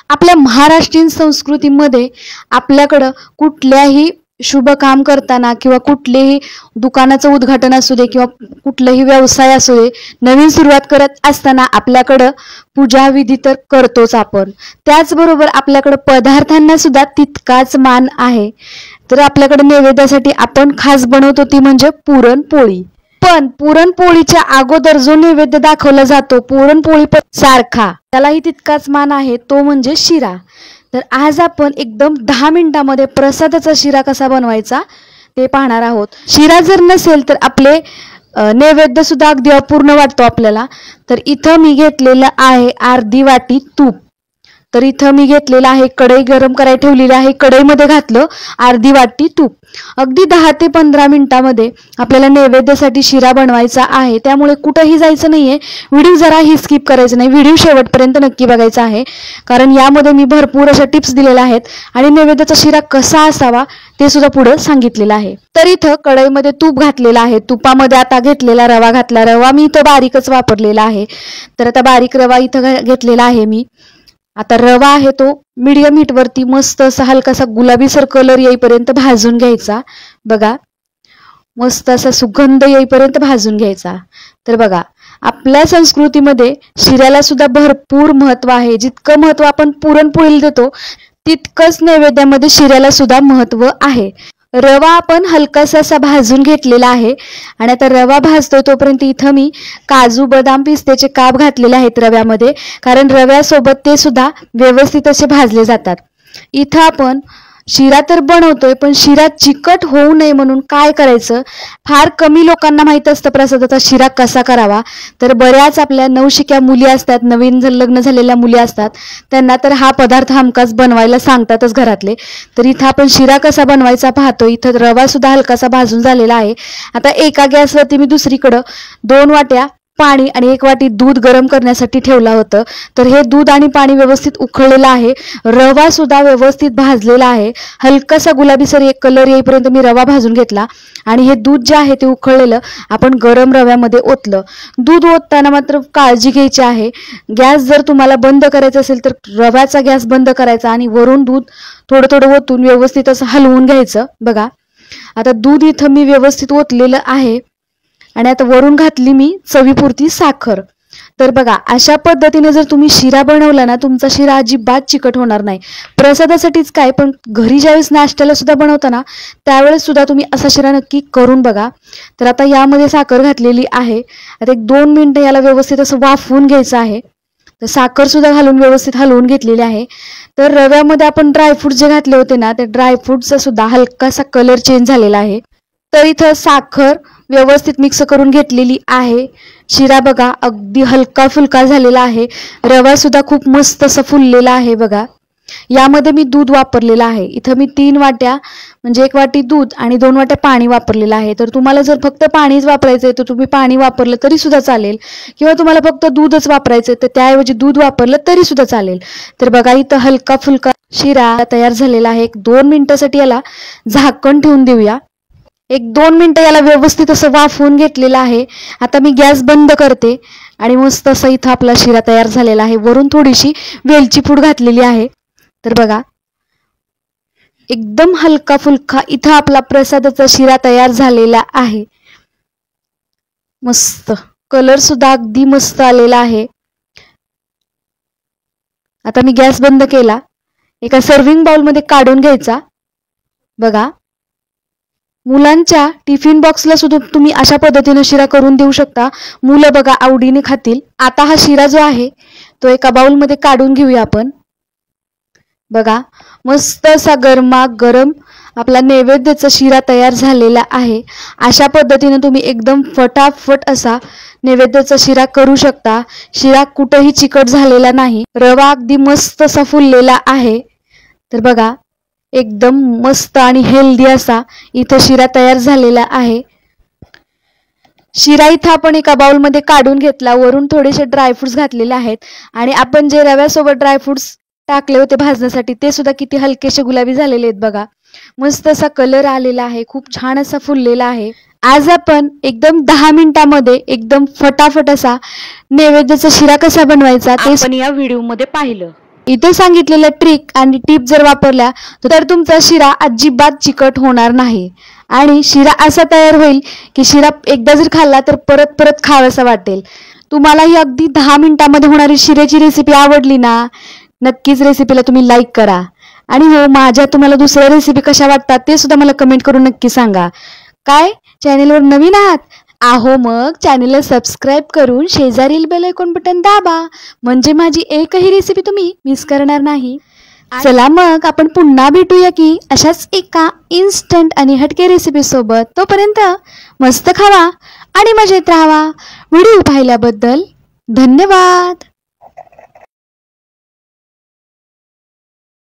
आपल्या महाराष्ट्रीयन संस्कृतीमध्ये आपल्याकडं कुठल्याही शुभ काम करताना किंवा कुठलेही दुकानाचं उद्घाटन असू दे किंवा कुठलाही व्यवसाय असू दे, नवीन सुरुवात करत असताना आपल्याकडं पूजा विधी तर करतोच आपण. त्याचबरोबर आपल्याकडं पदार्थांना सुद्धा तितकाच मान आहे. तर आपल्याकडे नैवेद्यासाठी आपण खास बनवतो ती म्हणजे पुरणपोळी. पण पुरणपोळीच्या अगोदर जो नैवेद्य दाखवला जातो पुरणपोळी सारखा, त्यालाही तितकाच मान आहे, तो म्हणजे शिरा. तर आज आपण एकदम 10 मिनिटांमध्ये प्रसादाचा शिरा कसा बनवायचा ते पाहणार आहोत. शिरा जर नसेल तर आपले नैवेद्य सुद्धा अगदी अपूर्ण वाटतो आपल्याला. तर इथं मी घेतलेलं आहे अर्धी वाटी तूप. तर इथं मी घेतलेलं आहे, कढई गरम करायला ठेवलेली आहे, कढईमध्ये घातलं अर्धी वाटी तूप. अगदी 10 ते 15 मिनिटांमध्ये आपल्याला नैवेद्यासाठी शिरा बनवायचा आहे. त्यामुळे कुठंही जायचं नाहीये. व्हिडिओ जराही स्किप करायचं नाही, व्हिडिओ शेवटपर्यंत नक्की बघायचा आहे, कारण यामध्ये मी भरपूर अशा टिप्स दिलेल्या आहेत आणि नैवेद्याचा शिरा कसा असावा ते सुद्धा पुढे सांगितलेलं आहे. तर इथं कढईमध्ये तूप घातलेलं आहे. तुपामध्ये आता घेतलेला रवा घातला. रवा मी इथं बारीकच वापरलेला आहे. तर आता बारीक रवा इथं घेतलेला आहे मी. आता रवा आहे तो मीडियम हीटवरती मस्त असा हलकासा गुलाबीसर कलर येईपर्यंत भाजून घ्यायचा. बघा, मस्त असा सुगंध येईपर्यंत भाजून घ्यायचा. तर बघा, आपल्या संस्कृतीमध्ये शिऱ्याला सुद्धा भरपूर महत्व आहे. जितकं महत्व आपण पुरणपोळीला देतो तितकंच नैवेद्यामध्ये शिऱ्याला सुद्धा महत्व आहे. रवा आपण हलकासा असा भाजून घेतलेला आहे आणि आता रवा भाजतोय तोपर्यंत इथं मी काजू बदाम पिस्त्याचे काप घातलेले आहेत रव्यामध्ये, कारण रव्यासोबत ते सुद्धा व्यवस्थित असे भाजले जातात. इथं आपण शिरा तर बनवतोय पण शिरा चिकट होऊ नये म्हणून काय करायचं, फार कमी लोकांना माहित असतं प्रसादाचा शिरा कसा करावा. तर बऱ्याच आपल्या नवशिक्या मुली असतात, नवीन लग्न झालेल्या मुली असतात, त्यांना तर हा पदार्थ हमखास बनवायला सांगतातच घरातले. तर इथं आपण शिरा कसा बनवायचा पाहतो. इथं रवा सुद्धा हलकासा भाजून झालेला आहे. आता एका गॅसवरती मी दुसरीकडं 2 वाट्या पाणी आणि 1 वाटी दूध गरम करण्यासाठी ठेवलं होतं. तर हे दूध आणि पाणी व्यवस्थित उकळलेलं आहे. रवा सुद्धा व्यवस्थित भाजलेला आहे. हलकासा गुलाबीसर एक कलर येईपर्यंत मी रवा भाजून घेतला आणि हे दूध जे आहे ते उकळलेलं आपण गरम रव्यामध्ये ओतलं. दूध ओतताना मात्र काळजी घ्यायची आहे. गॅस जर तुम्हाला बंद करायचा असेल तर रव्याचा गॅस बंद करायचा आणि वरून दूध थोडं थोडं ओतून व्यवस्थित असं हलवून घ्यायचं. बघा, आता दूध इथं मी व्यवस्थित ओतलेलं आहे आणि आता वरून घातली मी चवीपुरती साखर. तर बघा, अशा पद्धतीने जर तुम्ही शिरा बनवला ना, तुमचा शिरा अजिबात चिकट होणार नाही. प्रसादासाठीच काय, पण घरी ज्यावेळेस नाश्त्याला सुद्धा बनवताना त्यावेळेस सुद्धा तुम्ही असा शिरा नक्की करून बघा. तर आता यामध्ये साखर घातलेली आहे. आता 1-2 मिनिटं याला व्यवस्थित असं वाफवून घ्यायचं आहे. तर साखर सुद्धा घालून व्यवस्थित हलवून घेतलेली आहे. तर रव्यामध्ये आपण ड्रायफ्रूट जे घातले होते ना, त्या ड्रायफ्रूटचा सुद्धा हलकासा कलर चेंज झालेला आहे. तर इथं साखर व्यवस्थित मिक्स करून घेतलेली आहे. शिरा बघा अगदी हलका फुलका झालेला आहे. रवा सुद्धा खूप मस्त असं फुललेला आहे. बघा, यामध्ये मी दूध वापरलेलं आहे. इथं मी 3 वाट्या म्हणजे 1 वाटी दूध आणि 2 वाट्या पाणी वापरलेलं आहे. तर तुम्हाला जर फक्त पाणीच वापरायचंय तर तुम्ही पाणी वापरलं तरी सुद्धा चालेल, किंवा तुम्हाला फक्त दूधच वापरायचंय तर त्याऐवजी दूध वापरलं तरी सुद्धा चालेल. तर बघा, इथं हलका फुलका शिरा तयार झालेला आहे. 1-2 मिनिटासाठी याला झाकण ठेवून देऊया. 1-2 मिनिटं याला व्यवस्थित असं वाफवून घेतलेलं आहे. आता मी गॅस बंद करते आणि मस्त असं इथं आपला शिरा तयार झालेला आहे. वरून थोडीशी वेलची पूड घातलेली आहे. तर बघा, एकदम हलका फुलका इथं आपला प्रसादाचा शिरा तयार झालेला आहे. मस्त कलर सुद्धा अगदी मस्त आलेला आहे. आता मी गॅस बंद केला. एका सर्विंग बाउलमध्ये काढून घ्यायचा. बघा, मुलांच्या टिफिन बॉक्सला सुद्धा तुम्ही अशा पद्धतीने शिरा करून देऊ शकता. मुलं बघा आवडीने खातील. आता हा शिरा जो आहे तो एका बाउलमध्ये काढून घेऊया आपण. बघा, मस्त असा गरमागरम आपला नैवेद्याचा शिरा तयार झालेला आहे. अशा पद्धतीने तुम्ही एकदम फटाफट असा नैवेद्याचा शिरा करू शकता. शिरा कुठेही चिकट झालेला नाही. रवा अगदी मस्त असा फुललेला आहे. तर बघा, एकदम मस्त आणि हेल्दी असा इथं शिरा तयार झालेला आहे. शिरा इथं आपण एका बाउलमध्ये काढून घेतला. वरून थोडेसे ड्रायफ्रुट्स घातलेले आहेत आणि आपण जे रव्यासोबत ड्रायफ्रुट्स टाकले होते भाजण्यासाठी ते सुद्धा किती हलकेसे गुलाबी झालेले आहेत. बघा, मस्त असा कलर आलेला आहे. खूप छान असा फुललेला आहे. आज आपण एकदम 10 मिनिटांमध्ये एकदम फटाफट असा नैवेद्याचा शिरा कसा बनवायचा ते आपण या व्हिडिओ मध्ये पाहिलं. इथे सांगितलेल्या ट्रिक आणि टिप जर वापरल्या तर तुमचा शिरा अजिबात चिकट होणार नाही आणि शिरा असा तयार होईल की शिरा एकदा जर खाल्ला तर परत परत खावासा वाटेल. तुम्हाला ही अगदी 10 मिनिटांमध्ये होणारी शिऱ्याची रेसिपी आवडली ना, नक्कीच रेसिपीला तुम्ही लाईक करा. आणि हो, माझ्या तुम्हाला दुसऱ्या रेसिपी कशा वाटतात ते सुद्धा मला कमेंट करून नक्की सांगा. काय चॅनेलवर नवीन आहात? आहो मग चॅनेलला सबस्क्राईब करून शेजारील बेल आयकॉन बटन दाबा, म्हणजे माझी एकही रेसिपी तुम्ही मिस करणार नाही. चला मग आपण पुन्हा भेटूया की अशाच एका इन्स्टंट आणि हटके रेसिपी सोबत. तोपर्यंत मस्त खावा आणि मजेत राहावा. व्हिडिओ पाहिल्याबद्दल धन्यवाद.